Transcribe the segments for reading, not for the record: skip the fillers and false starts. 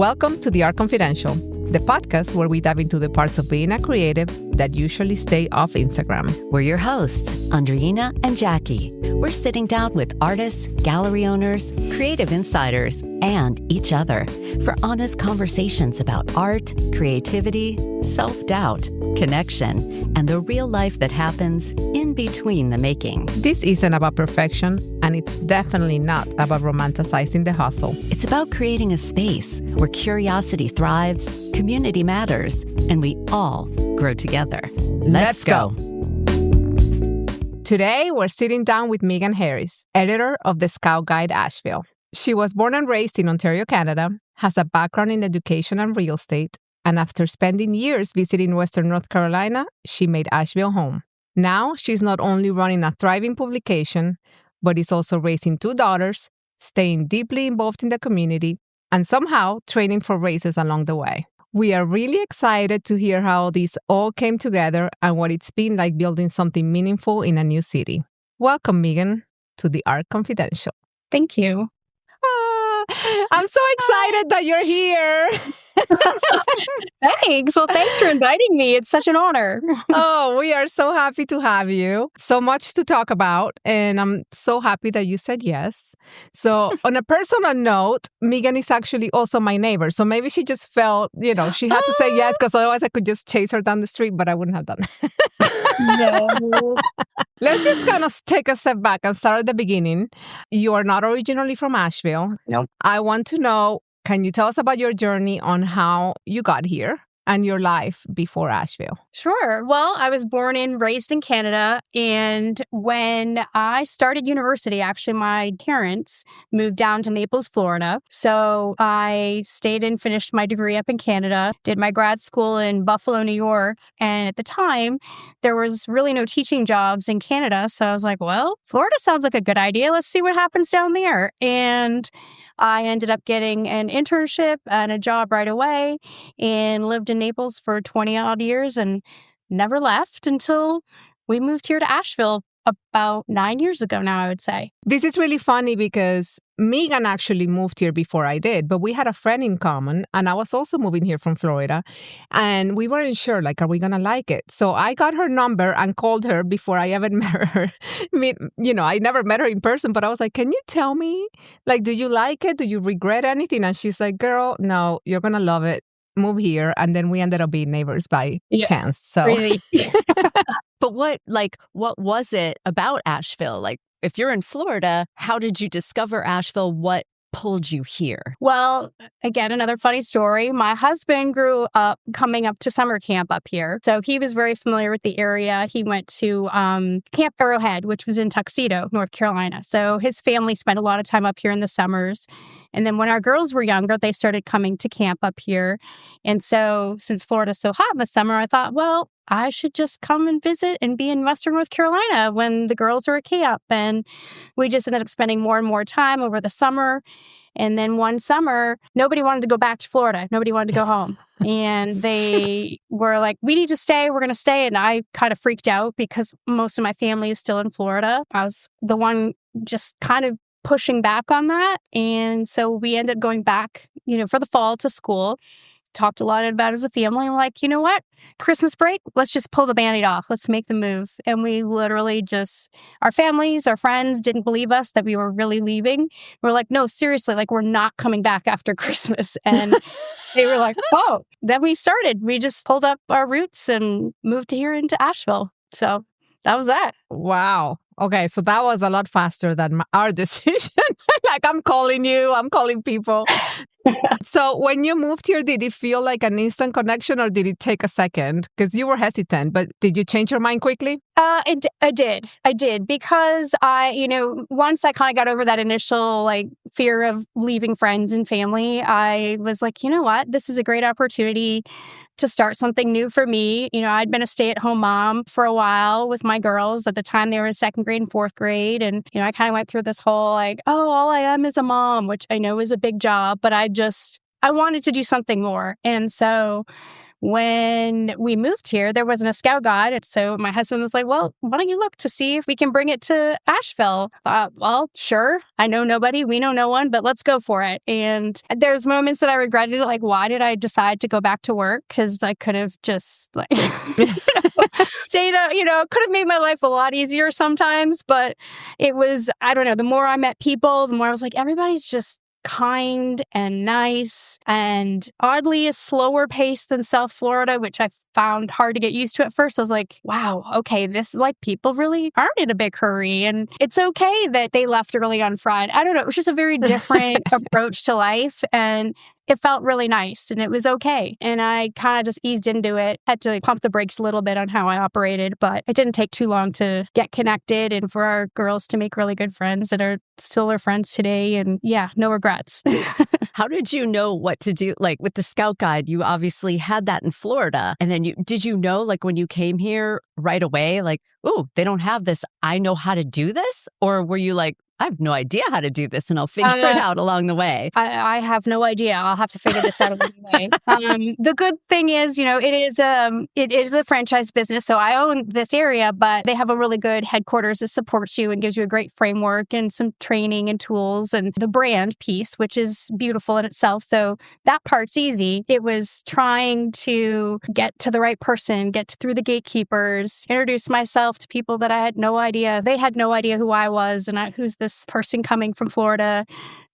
Welcome to The Art Confidential, the podcast where we dive into the parts of being a creative that usually stay off Instagram. We're your hosts, Andreina and Jackie. We're sitting down with artists, gallery owners, creative insiders, and each other for honest conversations about art, creativity, self-doubt, connection, and the real life that happens in between the making. This isn't about perfection, and it's definitely not about romanticizing the hustle. It's about creating a space where curiosity thrives, community matters, and we all grow together. Let's go. Today, we're sitting down with Meagan Harris, editor of the Scout Guide Asheville. She was born and raised in Ontario, Canada, has a background in education and real estate, and after spending years visiting Western North Carolina, she made Asheville home. Now, she's not only running a thriving publication, but is also raising 2 daughters, staying deeply involved in the community, and somehow training for races along the way. We are really excited to hear how this all came together and what it's been like building something meaningful in a new city. Welcome, Meagan, to The Art Confidential. Thank you. I'm so excited that you're here. Thanks. Well, thanks for inviting me. It's such an honor. Oh, we are so happy to have you. So much to talk about. And I'm so happy that you said yes. So on a personal note, Meagan is actually also my neighbor. So maybe she just felt, she had to say yes because otherwise I could just chase her down the street, but I wouldn't have done that. No. Let's just kind of take a step back and start at the beginning. You are not originally from Asheville. Nope. I want to know, can you tell us about your journey on how you got here and your life before Asheville? Sure. Well, I was born and raised in Canada. And when I started university, actually, my parents moved down to Naples, Florida. So I stayed and finished my degree up in Canada, did my grad school in Buffalo, New York. And at the time, there was really no teaching jobs in Canada. So I was like, well, Florida sounds like a good idea. Let's see what happens down there. And I ended up getting an internship and a job right away and lived in Naples for 20 odd years and never left until we moved here to Asheville about 9 years ago now, I would say. This is really funny because Meagan actually moved here before I did, but we had a friend in common and I was also moving here from Florida and we weren't sure, are we going to like it? So I got her number and called her before I ever met her. I never met her in person, but I was like, can you tell me, do you like it? Do you regret anything? And she's like, girl, no, you're going to love it. Move here. And then we ended up being neighbors by chance. So really. But what was it about Asheville? If you're in Florida, how did you discover Asheville? What pulled you here? Well, again, another funny story. My husband grew up coming up to summer camp up here. So he was very familiar with the area. He went to Camp Arrowhead, which was in Tuxedo, North Carolina. So his family spent a lot of time up here in the summers. And then when our girls were younger, they started coming to camp up here. And so since Florida's so hot in the summer, I thought, well, I should just come and visit and be in Western North Carolina when the girls are at camp. And we just ended up spending more and more time over the summer. And then one summer, nobody wanted to go back to Florida. Nobody wanted to go home. And they were like, we need to stay. We're going to stay. And I kind of freaked out because most of my family is still in Florida. I was the one just kind of pushing back on that. And so we ended up going back, for the fall to school. Talked a lot about it as a family. And we're like, you know what? Christmas break, let's just pull the Band-Aid off. Let's make the move. And we literally our families, our friends didn't believe us that we were really leaving. We're like, no, seriously, we're not coming back after Christmas. And they were like, oh, then we started. We just pulled up our roots and moved here into Asheville. So that was that. Wow. Okay, so that was a lot faster than our decision. I'm calling you, I'm calling people. So when you moved here, did it feel like an instant connection or did it take a second? Because you were hesitant, but did you change your mind quickly? I did because once I kind of got over that initial fear of leaving friends and family, I was like, you know what, this is a great opportunity to start something new for me. I'd been a stay-at-home mom for a while with my girls. At the time, they were in 2nd grade and 4th grade. And, I kind of went through this whole all I am is a mom, which I know is a big job, but I wanted to do something more. And so when we moved here, there wasn't a scout guide. And so my husband was like, well, why don't you look to see if we can bring it to Asheville? I thought, well, sure. I know nobody. We know no one, but let's go for it. And there's moments that I regretted it. Like, why did I decide to go back to work? Because I could have just like, stayed, could have made my life a lot easier sometimes. But it was, I don't know, the more I met people, the more I was like, everybody's just kind and nice and oddly a slower pace than South Florida, which I found hard to get used to at first. I was like, wow, okay, this is like people really aren't in a big hurry. And it's okay that they left early on Friday. I don't know. It was just a very different approach to life. And it felt really nice and it was okay. And I kind of just eased into it. Had to pump the brakes a little bit on how I operated, but it didn't take too long to get connected and for our girls to make really good friends that are still our friends today. And yeah, no regrets. How did you know what to do? Like with the Scout Guide, you obviously had that in Florida. And then did you know, like when you came here right away, like, oh, they don't have this, I know how to do this? Or were you like, I have no idea how to do this and I'll figure it out along the way? I have no idea. I'll have to figure this out along the way. The good thing is, it is a franchise business. So I own this area, but they have a really good headquarters that supports you and gives you a great framework and some training and tools and the brand piece, which is beautiful in itself. So that part's easy. It was trying to get to the right person, get through the gatekeepers, introduce myself to people that I had no idea. They had no idea who I was and who's this person coming from Florida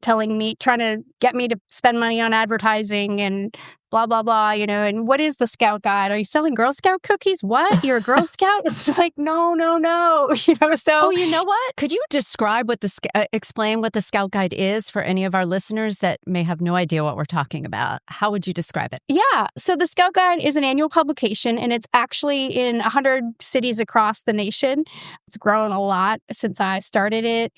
telling me, trying to get me to spend money on advertising and blah, blah, blah, and what is the Scout Guide? Are you selling Girl Scout cookies? What? You're a Girl Scout? It's like, no, so. Oh, you know what? Could you describe explain what the Scout Guide is for any of our listeners that may have no idea what we're talking about? How would you describe it? Yeah. So the Scout Guide is an annual publication and it's actually in 100 cities across the nation. It's grown a lot since I started it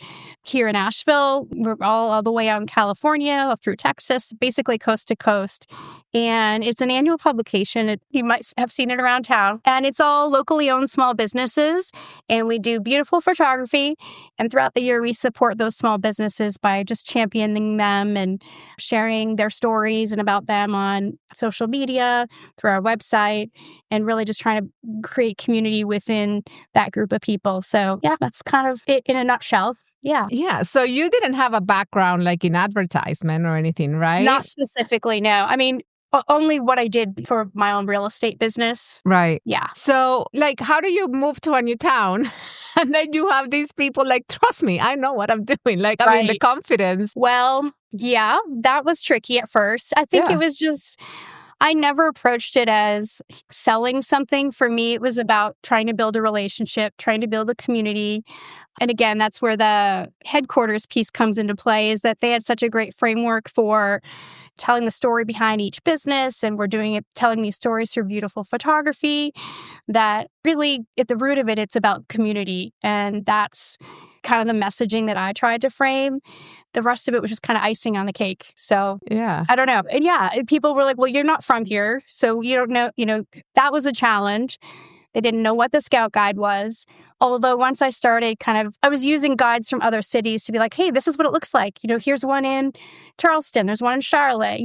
here in Asheville. We're all the way out in California through Texas, basically coast to coast. And it's an annual publication. You might have seen it around town. And it's all locally owned small businesses. And we do beautiful photography. And throughout the year, we support those small businesses by just championing them and sharing their stories and about them on social media, through our website, and really just trying to create community within that group of people. So yeah, that's kind of it in a nutshell. Yeah. Yeah. So you didn't have a background like in advertisement or anything, right? Not specifically, no. I mean, only what I did for my own real estate business. Right. Yeah. So, like, how do you move to a new town? And then you have these people like, trust me, I know what I'm doing. Like, I mean, the confidence. Well, yeah, that was tricky at first. I think it was just, I never approached it as selling something. For me, it was about trying to build a relationship, trying to build a community. And again, that's where the headquarters piece comes into play, is that they had such a great framework for telling the story behind each business. And we're doing it, telling these stories through beautiful photography, that really at the root of it, it's about community. And that's kind of the messaging that I tried to frame. The rest of it was just kind of icing on the cake. So yeah, I don't know. And yeah, people were like, well, you're not from here, so you don't know, that was a challenge. They didn't know what the Scout Guide was. Although once I started I was using guides from other cities to be like, hey, this is what it looks like. Here's one in Charleston. There's one in Charlotte.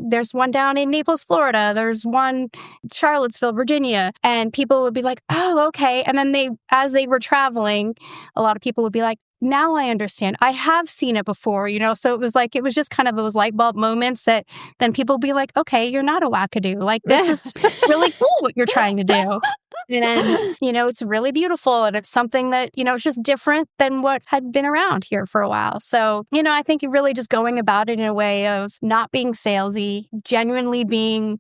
There's one down in Naples, Florida. There's one in Charlottesville, Virginia. And people would be like, oh, okay. And then as they were traveling, a lot of people would be like, now I understand. I have seen it before, So it was just kind of those light bulb moments that then people would be like, okay, you're not a wackadoo. Like, this is really cool what you're trying to do. And, it's really beautiful. And it's something that, it's just different than what had been around here for a while. So, I think you're really just going about it in a way of not being salesy, genuinely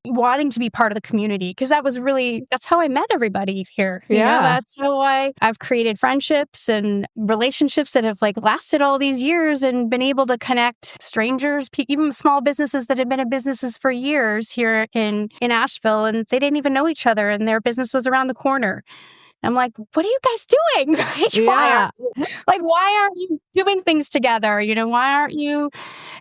wanting to be part of the community. Because that's how I met everybody here. That's how I've created friendships and relationships that have lasted all these years and been able to connect strangers, even small businesses that have been in businesses for years here in Asheville. And they didn't even know each other and their business was around the corner. I'm like, what are you guys doing? Why aren't you doing things together? Why aren't you?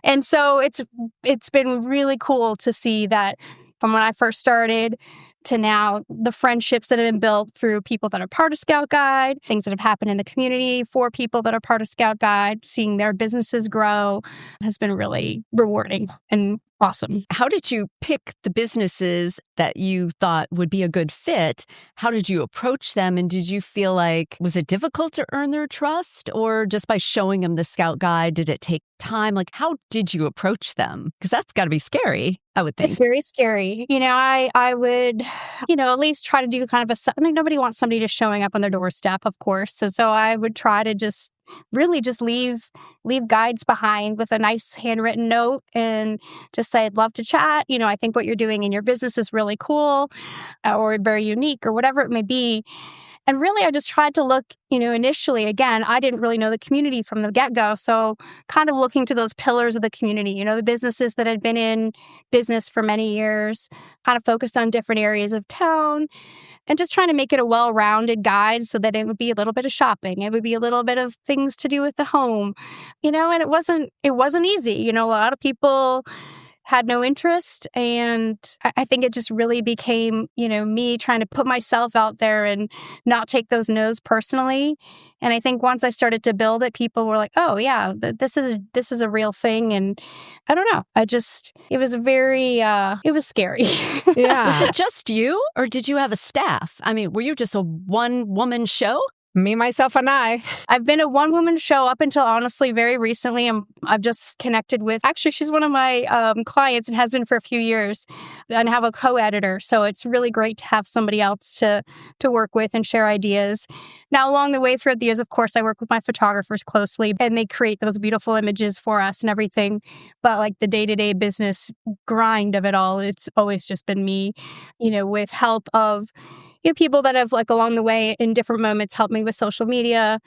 And so it's been really cool to see that from when I first started to now, the friendships that have been built through people that are part of Scout Guide, things that have happened in the community for people that are part of Scout Guide, seeing their businesses grow has been really rewarding and awesome. How did you pick the businesses that you thought would be a good fit? How did you approach them? And did you feel like, was it difficult to earn their trust? Or just by showing them the Scout Guide, did it take time? Like, how did you approach them? Because that's got to be scary, I would think. It's very scary. I would, at least try to do kind of nobody wants somebody just showing up on their doorstep, of course. So I would try to just really just leave guides behind with a nice handwritten note and just say, I'd love to chat. I think what you're doing in your business is really cool or very unique or whatever it may be. And really, I just tried to look, initially, again, I didn't really know the community from the get-go. So kind of looking to those pillars of the community, the businesses that had been in business for many years, kind of focused on different areas of town. And just trying to make it a well-rounded guide so that it would be a little bit of shopping. It would be a little bit of things to do with the home, and it wasn't easy. A lot of people had no interest. And I think it just really became, me trying to put myself out there and not take those no's personally. And I think once I started to build it, people were like, oh yeah, this is a real thing. And I don't know. It was it was scary. Yeah. Was it just you or did you have a staff? I mean, were you just a one-woman show? Me, myself, and I. I've been a one-woman show up until, honestly, very recently. I've just connected with, actually, she's one of my clients and has been for a few years, and have a co-editor. So it's really great to have somebody else to work with and share ideas. Now, along the way throughout the years, of course, I work with my photographers closely, and they create those beautiful images for us and everything. But like the day-to-day business grind of it all, it's always just been me, with help of people that have along the way in different moments helped me with social media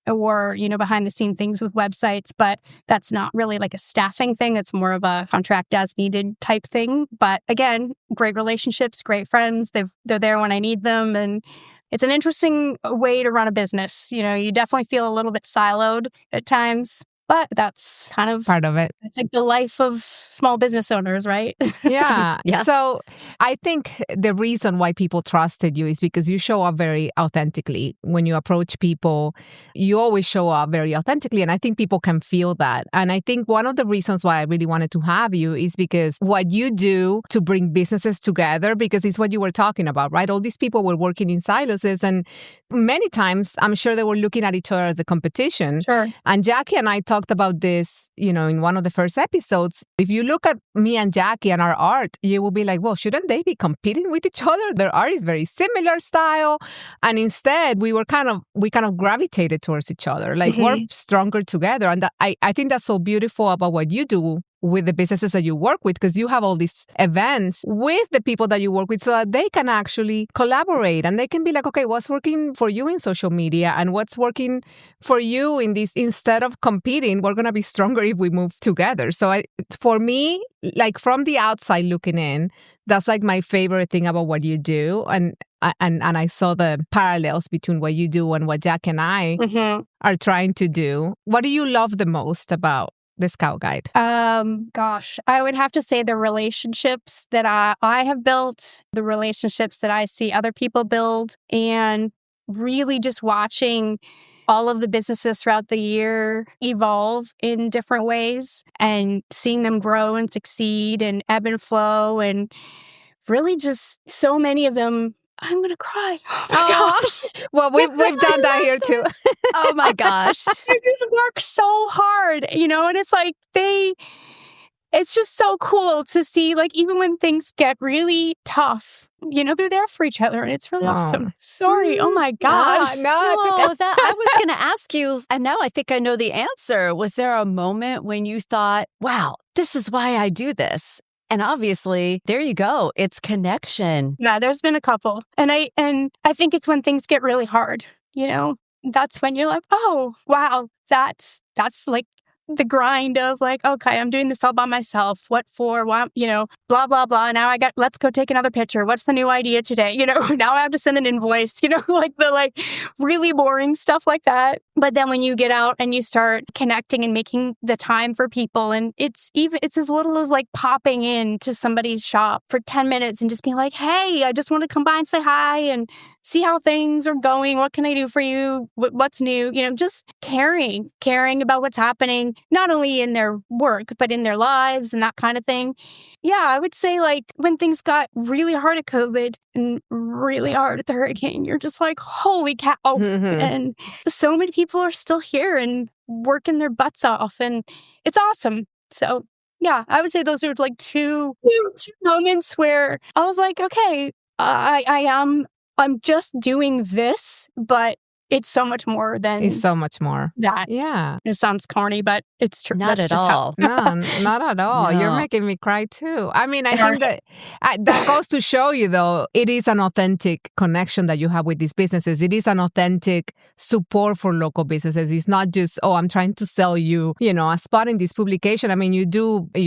or, behind the scene things with websites. But that's not really like a staffing thing. It's more of a contract as needed type thing. But again, great relationships, great friends. They're there when I need them. And it's an interesting way to run a business. You definitely feel a little bit siloed at times. But that's kind of part of it. It's like the life of small business owners, right? Yeah. Yeah. So I think the reason why people trusted you is because you show up very authentically. When you approach people, you always show up very authentically. And I think people can feel that. And I think one of the reasons why I really wanted to have you is because what you do to bring businesses together, because it's what you were talking about, right? All these people were working in silos, and many times I'm sure they were looking at each other as a competition. Sure. And Jackie and I talked about this, in one of the first episodes. If you look at me and Jackie and our art, you will be like, well, shouldn't they be competing with each other? Their art is very similar style. And instead, we kind of gravitated towards each other. Like, we're stronger together. And I think that's so beautiful about what you do with the businesses that you work with, because you have all these events with the people that you work with so that they can actually collaborate and they can be like, okay, what's working for you in social media and what's working for you in this? Instead of competing, we're going to be stronger if we move together. So for me, like from the outside looking in, that's like my favorite thing about what you do. And I saw the parallels between what you do and what Jack and I are trying to do. What do you love the most about the Scout Guide? Gosh, I would have to say the relationships that I have built, the relationships that I see other people build, and really just watching all of the businesses throughout the year evolve in different ways and seeing them grow and succeed and ebb and flow, and really just so many of them. I'm going to cry. Oh my gosh. Well, we've done that here too. Oh my gosh. They just work so hard, and it's like it's just so cool to see, like, even when things get really tough, they're there for each other, and it's really awesome. Sorry. Oh my gosh. No, it's okay. I was going to ask you, and now I think I know the answer. Was there a moment when you thought, wow, this is why I do this? And obviously, there you go. It's connection. Yeah, there's been a couple. And I think it's when things get really hard, that's when you're like, oh, wow, that's like the grind of like, okay, I'm doing this all by myself. What for? What, blah, blah, blah. Now let's go take another picture. What's the new idea today? Now I have to send an invoice, like the really boring stuff like that. But then when you get out and you start connecting and making the time for people, and it's as little as like popping into somebody's shop for 10 minutes and just being like, hey, I just want to come by and say hi and see how things are going. What can I do for you? What's new? Just caring about what's happening, not only in their work, but in their lives and that kind of thing. Yeah, I would say like when things got really hard at COVID and really hard at the hurricane, you're just like, holy cow. And so many people are still here and working their butts off, and it's awesome. So yeah, I would say those are like two moments where I was like, okay, I'm just doing this, but it's so much more than It's so much more. that. Yeah. It sounds corny, but it's true. Not That's at just all. No, not at all. You're No. making me cry too. I mean, I think that goes to show you, though, it is an authentic connection that you have with these businesses. It is an authentic support for local businesses. It's not just, oh, I'm trying to sell you, a spot in this publication. I mean, you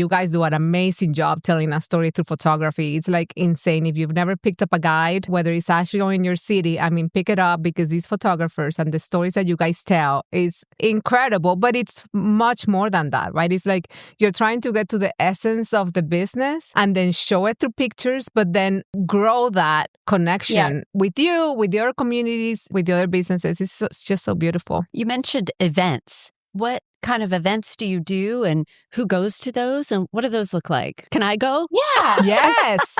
guys do an amazing job telling a story through photography. It's like insane. If you've never picked up a guide, whether it's Asheville or in your city, I mean, pick it up, because these photographers and the stories that you guys tell is incredible. But it's much more than that, right? It's like you're trying to get to the essence of the business and then show it through pictures, but then grow that connection with you, with the other communities, with the other businesses. It's just so beautiful. You mentioned events. What kind of events do you do, and who goes to those, and what do those look like? Can I go? Yeah. Yes.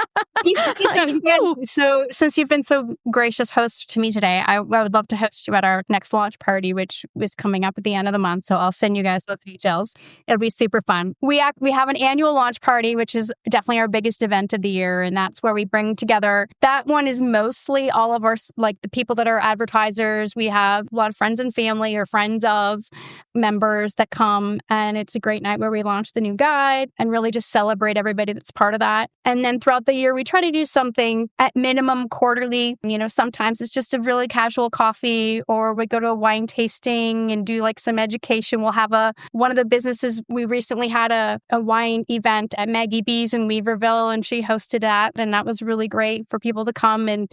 So since you've been so gracious host to me today, I would love to host you at our next launch party, which is coming up at the end of the month. So I'll send you guys those details. It'll be super fun. We have an annual launch party, which is definitely our biggest event of the year. And that's where we bring together, that one is mostly all of our, like the people that are advertisers. We have a lot of friends and family or friends of members that come, and it's a great night where we launch the new guide and really just celebrate everybody that's part of that. And then throughout the year, we try to do something at minimum quarterly. Sometimes it's just a really casual coffee, or we go to a wine tasting and do like some education. We'll have one of the businesses, we recently had a wine event at Maggie B's in Weaverville, and she hosted that. And that was really great for people to come, and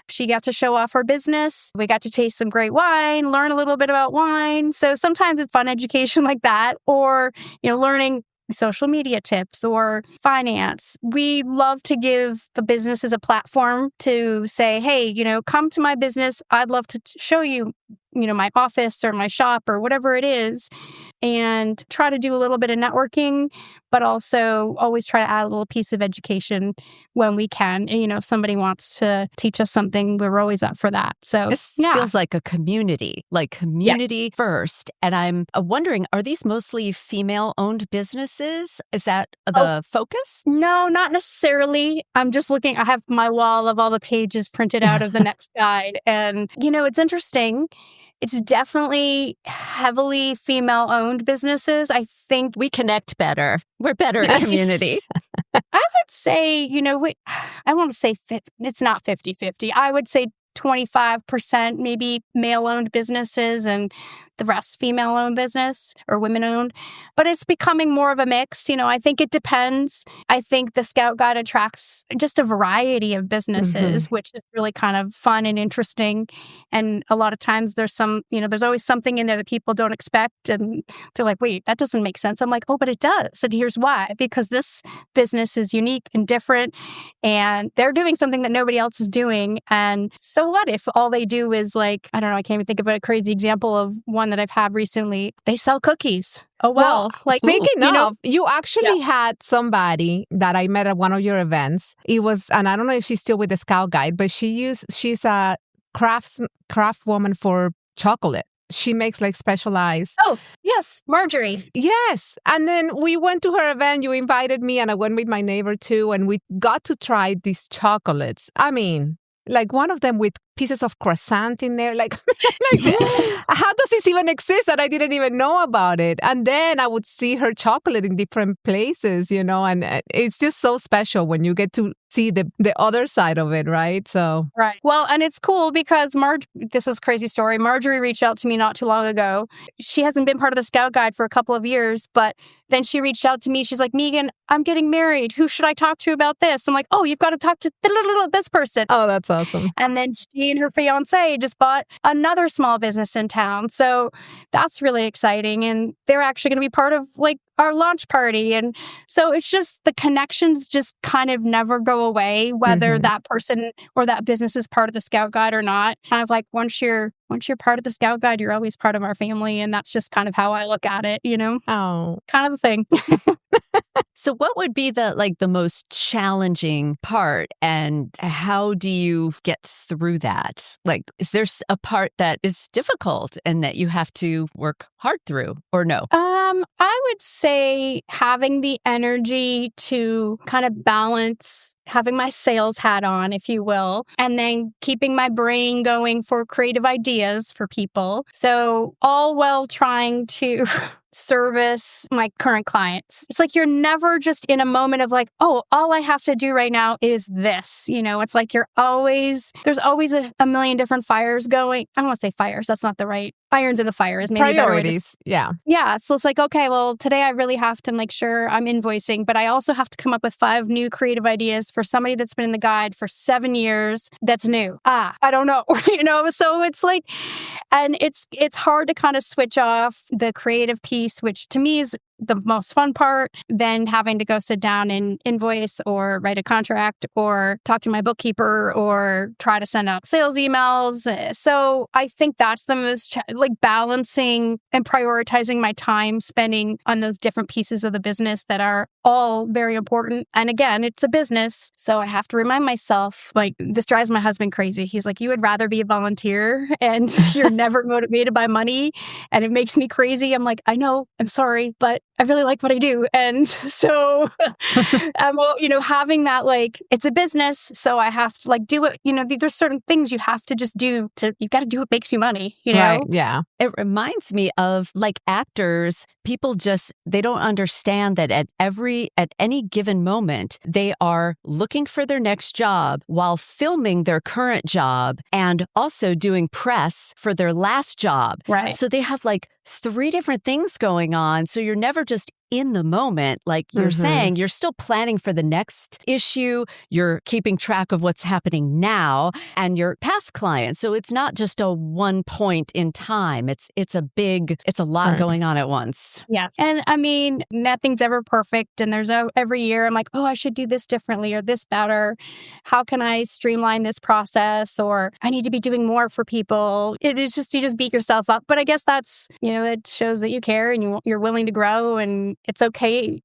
she got to show off her business. We got to taste some great wine, learn a little bit about wine. So sometimes it's fun education like that, or, learning social media tips or finance. We love to give the businesses a platform to say, hey, come to my business. I'd love to show you, my office or my shop or whatever it is, and try to do a little bit of networking, but also always try to add a little piece of education when we can. And, if somebody wants to teach us something, we're always up for that. So this feels like a community first. And I'm wondering, are these mostly female-owned businesses? Is that the focus? No, not necessarily. I'm just looking. I have my wall of all the pages printed out of the next guide. And, it's interesting. It's definitely heavily female-owned businesses. I think we connect better. We're better at community. I would say, I want to say it's not 50-50. I would say 25% maybe male-owned businesses and the rest female-owned business or women-owned. But it's becoming more of a mix. I think it depends. I think the Scout Guide attracts just a variety of businesses, which is really kind of fun and interesting. And a lot of times there's there's always something in there that people don't expect. And they're like, wait, that doesn't make sense. I'm like, oh, but it does. And here's why. Because this business is unique and different, and they're doing something that nobody else is doing. And so what if all they do is like, I don't know, I can't even think of a crazy example of one that I've had recently. They sell cookies. Oh, well. Speaking of, you actually had somebody that I met at one of your events. It was, and I don't know if she's still with the Scout Guide, but she's a craft woman for chocolate. She makes like specialized. Oh, yes. Marjorie. Yes. And then we went to her event. You invited me, and I went with my neighbor too. And we got to try these chocolates. I mean, like one of them with pieces of croissant in there. Like how does this even exist that I didn't even know about it? And then I would see her chocolate in different places, and it's just so special when you get to see the other side of it, right? So right. Well, and it's cool because this is a crazy story. Marjorie reached out to me not too long ago. She hasn't been part of the Scout Guide for a couple of years, but then she reached out to me. She's like, Meagan, I'm getting married. Who should I talk to about this? I'm like, oh, you've got to talk to this person. Oh, that's awesome. And then she and her fiance just bought another small business in town. So that's really exciting. And they're actually going to be part of like our launch party. And so it's just the connections just kind of never go away, whether that person or that business is part of the Scout Guide or not. Kind of like once you're part of the Scout Guide, you're always part of our family. And that's just kind of how I look at it, Oh. kind of a thing. So what would be the most challenging part, and how do you get through that? Like, is there a part that is difficult and that you have to work hard through, or no? I would say having the energy to kind of balance having my sales hat on, if you will, and then keeping my brain going for creative ideas for people. So all while trying to service my current clients. It's like you're never just in a moment of like, oh, all I have to do right now is this. It's like there's always a million different fires going. I don't want to say fires. That's not the right. Irons in the fire is maybe priorities. Yeah. Yeah. So it's like, okay, well, today I really have to make sure I'm invoicing, but I also have to come up with 5 new creative ideas for somebody that's been in the guide for 7 years that's new. I don't know. So it's like, and it's hard to kind of switch off the creative piece, which to me is the most fun part, than having to go sit down and invoice or write a contract or talk to my bookkeeper or try to send out sales emails. So I think that's the most balancing and prioritizing my time spending on those different pieces of the business that are all very important. And again, it's a business. So I have to remind myself, this drives my husband crazy. He's like, you would rather be a volunteer and you're never motivated by money. And it makes me crazy. I'm like, I know, I'm sorry, but I really like what I do. And so, having that, it's a business. So I have to do it. There's certain things you have to just do you got to do what makes you money, Right. Yeah. It reminds me of actors. People they don't understand that at any given moment, they are looking for their next job while filming their current job and also doing press for their last job. Right. So they have 3 different things going on. So you're never just in the moment. Like you're saying, you're still planning for the next issue. You're keeping track of what's happening now and your past clients. So it's not just a one point in time. It's a lot going on at once. Yes. And I mean, nothing's ever perfect. And there's every year I'm like, oh, I should do this differently or this better. How can I streamline this process? Or I need to be doing more for people. It is just, you just beat yourself up. But I guess that's, that shows that you care and you're willing to grow, and it's okay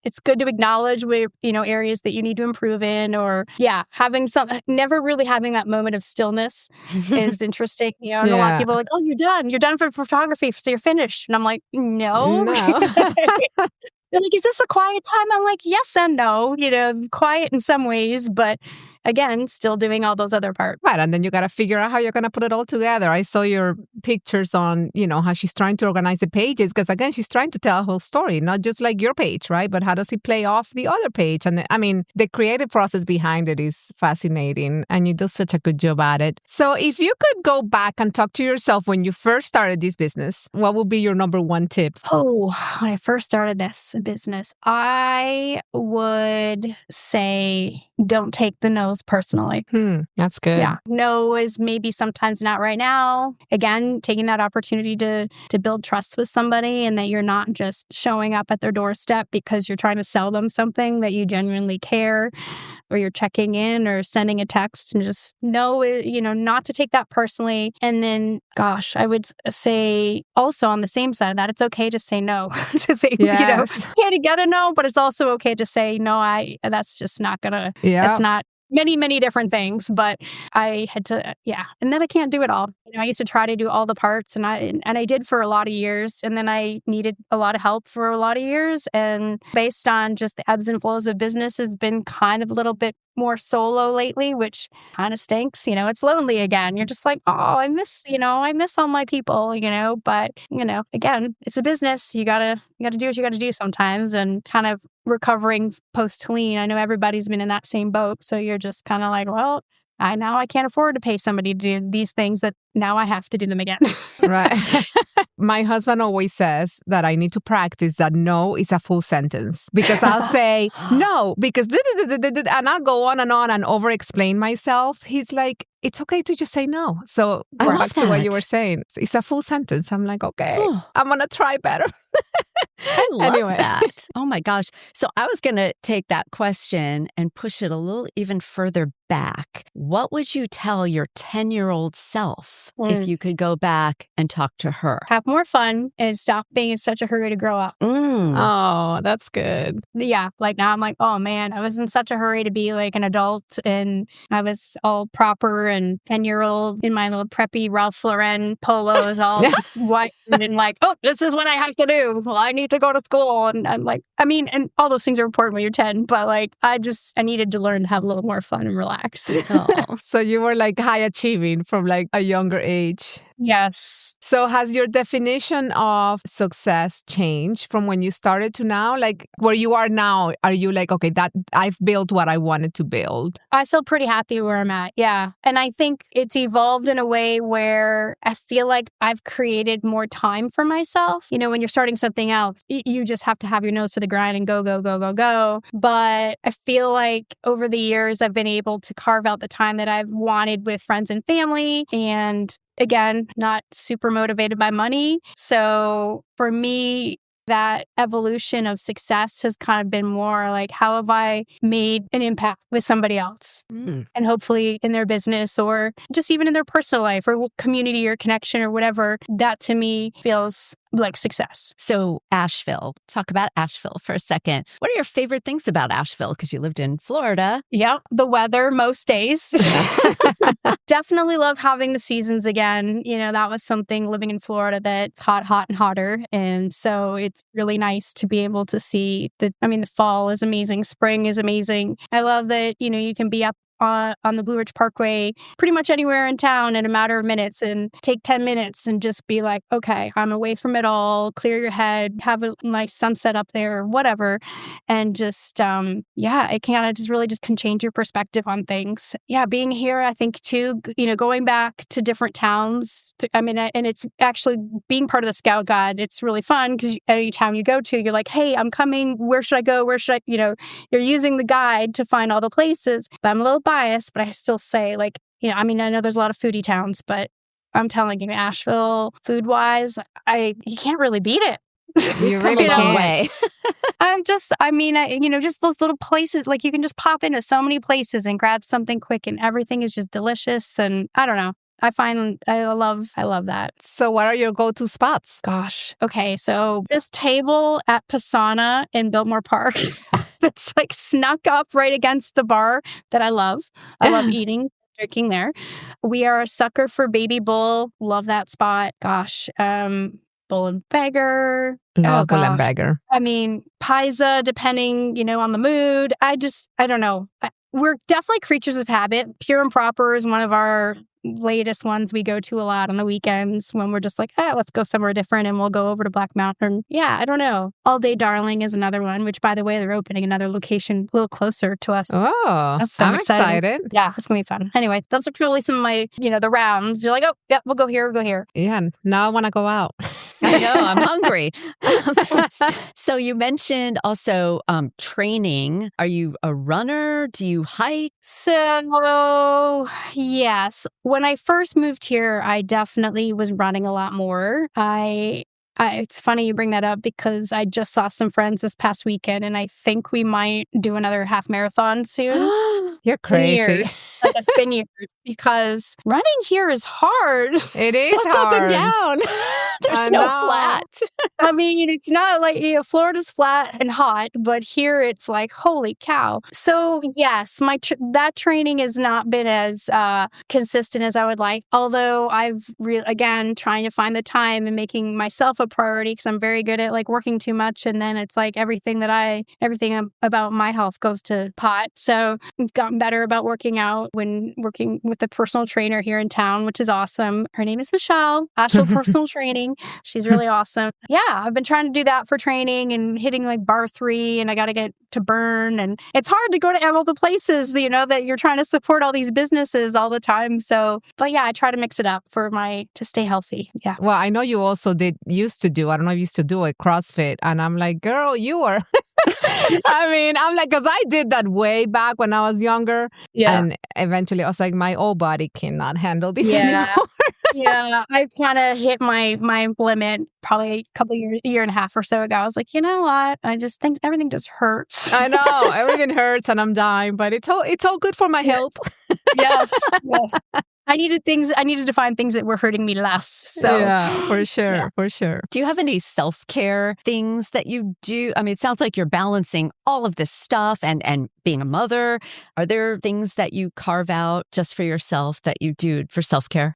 it's good to acknowledge where, areas that you need to improve in, or never really having that moment of stillness is interesting. And a lot of people are like, oh, you're done for photography, so you're finished. And I'm like, no. They're like, is this a quiet time? I'm like, yes and no, quiet in some ways, but again, still doing all those other parts. Right. And then you got to figure out how you're going to put it all together. I saw your pictures on, how she's trying to organize the pages. Because again, she's trying to tell a whole story, not just like your page, right? But how does it play off the other page? And the creative process behind it is fascinating. And you do such a good job at it. So if you could go back and talk to yourself when you first started this business, what would be your number one tip? Oh, when I first started this business, I would say don't take the no's personally. That's good. Yeah. No is maybe sometimes not right now. Again, taking that opportunity to build trust with somebody, and that you're not just showing up at their doorstep because you're trying to sell them something, that you genuinely care, or you're checking in or sending a text, and just know, not to take that personally. And then, gosh, I would say also on the same side of that, it's okay to say no to things, okay to get a no, but it's also okay to say, no, that's just not gonna, that's not many, many different things, but I had to, and then I can't do it all. I used to try to do all the parts, and I did for a lot of years, and then I needed a lot of help for a lot of years, and based on just the ebbs and flows of business, has been kind of a little bit more solo lately, which kind of stinks. It's lonely again. You're just like, oh, I miss all my people, but, again, it's a business. You gotta do what you gotta do sometimes, and kind of recovering post-lean. I know everybody's been in that same boat. So you're just kind of like, well, I can't afford to pay somebody to do these things that now I have to do them again. Right. My husband always says that I need to practice that no is a full sentence, because I'll say no, because and I'll go on and over-explain myself. He's like, it's okay to just say no. So back to what you were saying. It's a full sentence. I'm like, okay, I'm going to try better. I love Anyway. that. Oh my gosh. So I was going to take that question and push it a little even further back. What would you tell your 10-year-old self if you could go back and talk to her? Have more fun and stop being in such a hurry to grow up. Oh, that's good. Yeah, like now I'm like, oh man, I was in such a hurry to be like an adult, and I was all proper and 10-year-old in my little preppy Ralph Lauren polos, all just white, and like, oh, this is what I have to do. Well, I need to go to school, and I'm like, I mean, and all those things are important when you're 10, but like, I needed to learn to have a little more fun and relax. Oh. So you were like high achieving from like a younger age. Yes. So has your definition of success changed from when you started to now? Like where you are now, are you like, okay, that I've built what I wanted to build? I feel pretty happy where I'm at. Yeah. And I think it's evolved in a way where I feel like I've created more time for myself. You know, when you're starting something else, you just have to have your nose to the grind and go, go, go, go, go. But I feel like over the years, I've been able to carve out the time that I've wanted with friends and family. And again, not super motivated by money. So for me, that evolution of success has kind of been more like, how have I made an impact with somebody else? And hopefully in their business or just even in their personal life or community or connection or whatever, that to me feels like success. So Asheville, talk about Asheville for a second. What are your favorite things about Asheville? Because you lived in Florida. Yeah, the weather most days. Definitely love having the seasons again. You know, that was something living in Florida that's hot, hot, and hotter. And so it's really nice to be able to see the fall is amazing. Spring is amazing. I love that, you know, you can be up on the Blue Ridge Parkway pretty much anywhere in town in a matter of minutes and take 10 minutes and just be like, okay, I'm away from it all, clear your head, have a nice sunset up there or whatever. And just, it kind of just really just can change your perspective on things. Yeah, being here, I think too, you know, going back to different towns, and it's actually being part of the Scout Guide, it's really fun because any town you go to, you're like, hey, I'm coming, where should I go? You know, you're using the guide to find all the places. But I'm a little biased, but I still say, like, you know, I mean, I know there's a lot of foodie towns, but I'm telling you, Asheville, food-wise, you can't really beat it. You really can't. Way. just those little places, like you can just pop into so many places and grab something quick and everything is just delicious. And I don't know. I love that. So what are your go-to spots? Gosh. Okay. So this table at Pisana in Biltmore Park, that's like snuck up right against the bar that I love. I love eating, drinking there. We are a sucker for Baby Bull. Love that spot. Gosh. Bull and Beggar. Love Bull and Beggar. I mean, Pisa, depending, you know, on the mood. I don't know. We're definitely creatures of habit. Pure and Proper is one of our latest ones we go to a lot on the weekends when we're just like, let's go somewhere different and we'll go over to Black Mountain. Yeah, I don't know. All Day Darling is another one, which by the way, they're opening another location a little closer to us. Oh, I'm excited. Yeah, it's going to be fun. Anyway, those are probably some of my, you know, the rounds. You're like, oh, yeah, we'll go here, we'll go here. Yeah, now I want to go out. I know, I'm hungry. So you mentioned also training. Are you a runner? Do you hike? So, yes. When I first moved here, I definitely was running a lot more. It's funny you bring that up because I just saw some friends this past weekend and I think we might do another half marathon soon. You're crazy. Years. Like it's been years because running here is hard. It is What's hard. Up and down. There's no flat. I mean, it's not like, you know, Florida's flat and hot, but here it's like, holy cow. So yes, that training has not been as consistent as I would like. Although I've again trying to find the time and making myself a priority because I'm very good at like working too much, and then it's like everything about my health goes to pot. So I've gotten better about working out when working with a personal trainer here in town, which is awesome. Her name is Michelle, Asheville Personal Training. She's really awesome. Yeah, I've been trying to do that for training and hitting like bar 3, and I got to get to burn. And it's hard to go to all the places, you know, that you're trying to support all these businesses all the time. So, but yeah, I try to mix it up to stay healthy. Yeah. Well, I know you also used to do, I don't know if you used to do it, CrossFit. And I'm like, girl, you are I mean, I'm like, because I did that way back when I was younger. Yeah. And eventually I was like, my old body cannot handle this Yeah. anymore. Yeah, I kind of hit my limit probably a couple years, a year and a half or so ago. I was like, you know what? I just think everything just hurts. I know. Everything hurts and I'm dying, but it's all good for my health. Yes. I needed to find things that were hurting me less. So yeah, for sure. Do you have any self-care things that you do? I mean, it sounds like you're balancing all of this stuff and being a mother. Are there things that you carve out just for yourself that you do for self-care?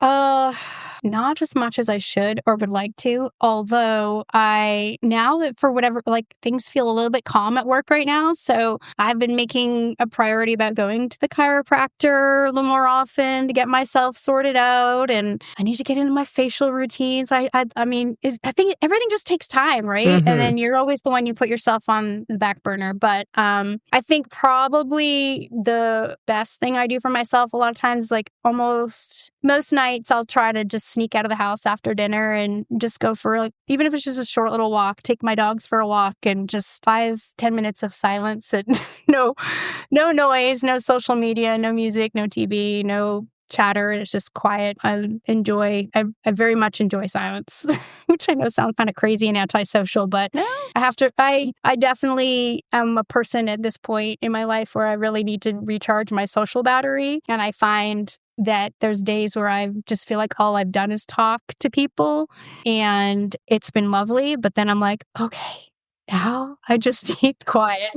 Not as much as I should or would like to. Although now that for whatever, like things feel a little bit calm at work right now. So I've been making a priority about going to the chiropractor a little more often to get myself sorted out. And I need to get into my facial routines. I mean, I think everything just takes time, right? Mm-hmm. And then you're always the one you put yourself on the back burner. But I think probably the best thing I do for myself a lot of times is like most nights I'll try to just sneak out of the house after dinner and just go for like, even if it's just a short little walk, take my dogs for a walk and just 5-10 minutes of silence and no noise, no social media, no music, no TV, no chatter. It's just quiet. I very much enjoy silence, which I know sounds kind of crazy and antisocial, but I definitely am a person at this point in my life where I really need to recharge my social battery. And I find that there's days where I just feel like all I've done is talk to people and it's been lovely. But then I'm like, okay, now I just need quiet.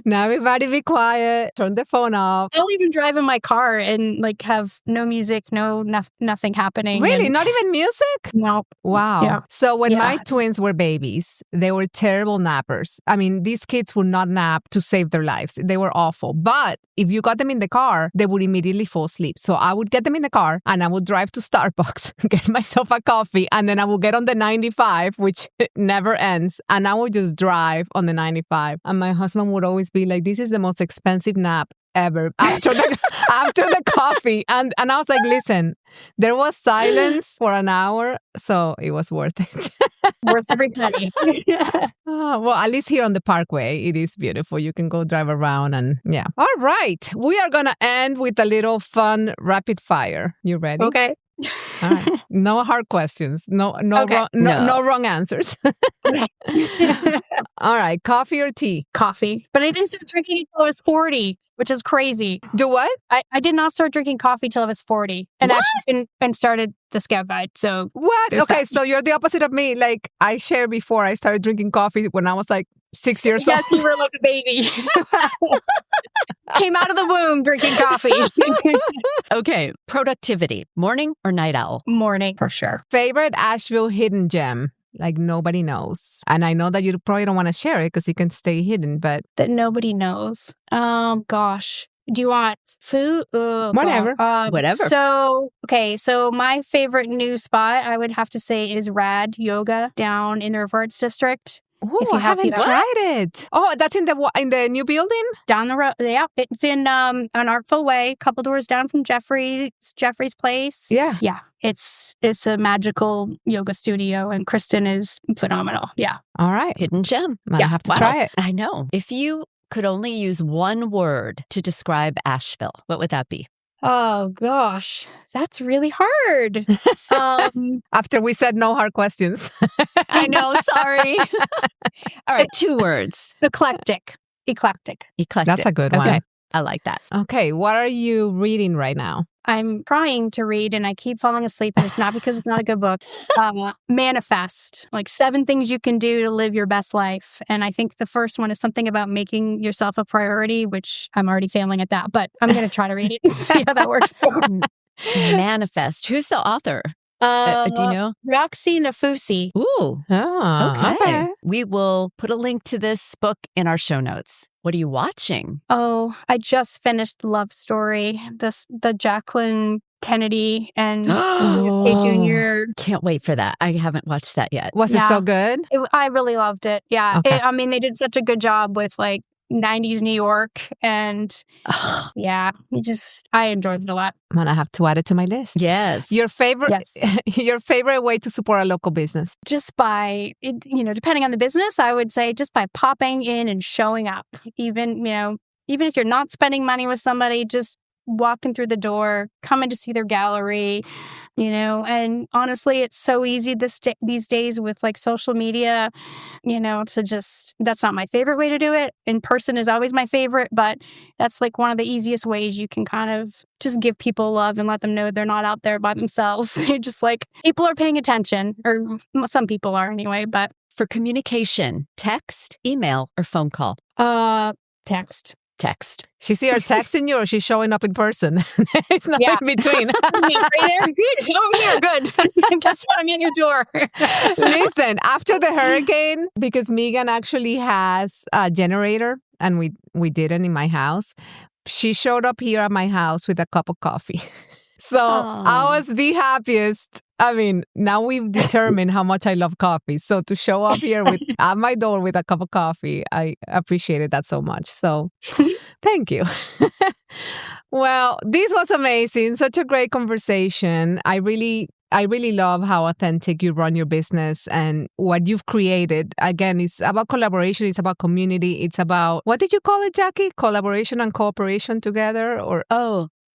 Now everybody be quiet. Turn the phone off. I'll even drive in my car and like have no music, nothing happening. Really? And Not even music? no. Wow. Yeah. So when my Yeah. twins were babies, they were terrible nappers. I mean, these kids would not nap to save their lives. They were awful. But if you got them in the car, they would immediately fall asleep. So I would get them in the car and I would drive to Starbucks, get myself a coffee, and then I would get on the 95, which never ends. And I would just drive on the 95. And my husband would always be like, this is the most expensive nap ever after the coffee. And I was like, listen, there was silence for an hour, so it was worth it. Worth every penny. Well, at least here on the Parkway, it is beautiful. You can go drive around and yeah. All right. We are going to end with a little fun rapid fire. You ready? Okay. All right. No hard questions. No wrong answers. All right. Coffee or tea? Coffee. But I didn't start drinking until I was 40, which is crazy. Do what? I did not start drinking coffee till I was 40 and and started the Scout Guide. So What? there's Okay, that. so you're the opposite of me. Like I shared before, I started drinking coffee when I was like 6 years old. Yes, you were like a baby. Came out of the womb drinking coffee. Okay, productivity, morning or night owl? Morning, for sure. Favorite Asheville hidden gem? Like nobody knows. And I know that you probably don't want to share it because it can stay hidden, but That nobody knows. Gosh. Do you want food? Whatever. Whatever. So my favorite new spot, I would have to say, is Rad Yoga down in the River Arts District. ooh, If you I haven't have- tried it. Oh, that's in the new building? Down the road. Yeah, it's in an Artful Way, a couple doors down from Jeffrey's place. Yeah. Yeah. It's a magical yoga studio and Kristen is phenomenal. Yeah. All right. Hidden gem. I have to try it. I know. If you could only use one word to describe Asheville, what would that be? Oh gosh, that's really hard. After we said no hard questions. I know, sorry. All right, 2 words. Eclectic. Eclectic. That's a good one. Okay, I like that. Okay, what are you reading right now? I'm trying to read and I keep falling asleep, and it's not because it's not a good book. Manifest, like 7 things you can do to live your best life. And I think the first one is something about making yourself a priority, which I'm already failing at that, but I'm going to try to read it and see how that works. Manifest. Who's the author? Do you know? Roxy Nafusi. Ooh. Oh, Okay. We will put a link to this book in our show notes. What are you watching? Oh, I just finished Love Story, the Jacqueline Kennedy and Kay Jr. Can't wait for that. I haven't watched that yet. Was it so good? I really loved it. Yeah. Okay. I mean, they did such a good job with like 90s New York. And yeah, I enjoyed it a lot. I'm gonna have to add it to my list. Yes. Your favorite way to support a local business? Just by, depending on the business, I would say just by popping in and showing up. Even if you're not spending money with somebody, just walking through the door, coming to see their gallery, and honestly, it's so easy these days with like social media, that's not my favorite way to do it. In person is always my favorite, but that's like one of the easiest ways you can kind of just give people love and let them know they're not out there by themselves. Just like people are paying attention, or some people are anyway, but. For communication, text, email, or phone call? Text. She's here texting you, or she's showing up in person? It's not in between. Right there? Good. Oh, here. Good. Guess what? I'm at your door. Listen, after the hurricane, because Meagan actually has a generator, and we did it in my house, she showed up here at my house with a cup of coffee. So I was the happiest. I mean, now we've determined how much I love coffee. So to show up here at my door with a cup of coffee, I appreciated that so much. So thank you. Well, this was amazing. Such a great conversation. I really love how authentic you run your business and what you've created. Again, it's about collaboration. It's about community. It's about, what did you call it, Jackie? Collaboration and cooperation together?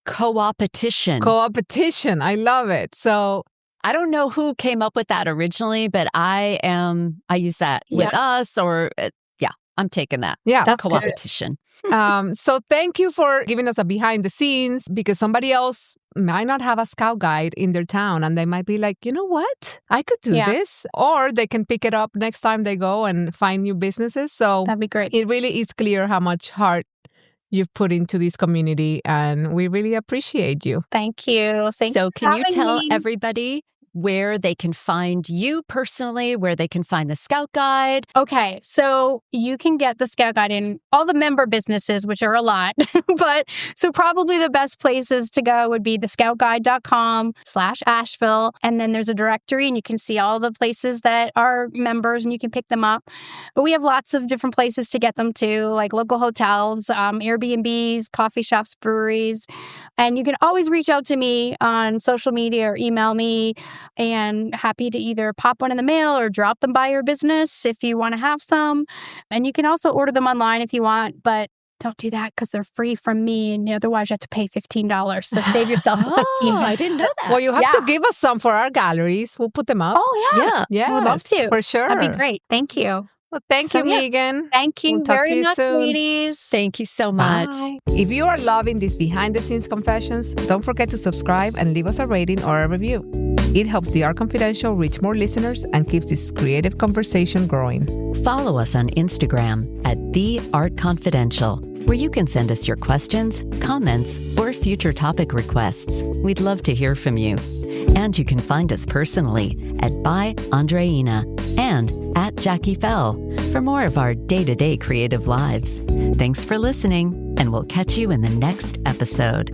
Co-opetition. Co-opetition. I love it. So I don't know who came up with that originally, but I use that with us, or I'm taking that. Yeah. That's co-opetition. So thank you for giving us a behind the scenes, because somebody else might not have a scout guide in their town, and they might be like, you know what? I could do this. Or they can pick it up next time they go and find new businesses. So that'd be great. It really is clear how much heart you've put into this community, and we really appreciate you. Thank you. So can you tell everybody where they can find you personally, where they can find the Scout Guide? Okay, so you can get the Scout Guide in all the member businesses, which are a lot. But so probably the best places to go would be thescoutguide.com/Asheville. And then there's a directory, and you can see all the places that are members, and you can pick them up. But we have lots of different places to get them to, like local hotels, Airbnbs, coffee shops, breweries. And you can always reach out to me on social media or email me. And happy to either pop one in the mail or drop them by your business if you want to have some. And you can also order them online if you want, but don't do that because they're free from me, and otherwise you have to pay $15. So save yourself $15. I didn't know that. Well, you have to give us some for our galleries. We'll put them up. Oh, yeah. I would love to. For sure. That'd be great. Thank you. Well, thank you, Meagan. Thank you very much, soon. ladies. Thank you so much. Bye. If you are loving these behind-the-scenes confessions, don't forget to subscribe and leave us a rating or a review. It helps The Art Confidential reach more listeners and keeps this creative conversation growing. Follow us on Instagram at The Art Confidential, where you can send us your questions, comments, or future topic requests. We'd love to hear from you. And you can find us personally at By Andreina and at Jackie Fell for more of our day-to-day creative lives. Thanks for listening, and we'll catch you in the next episode.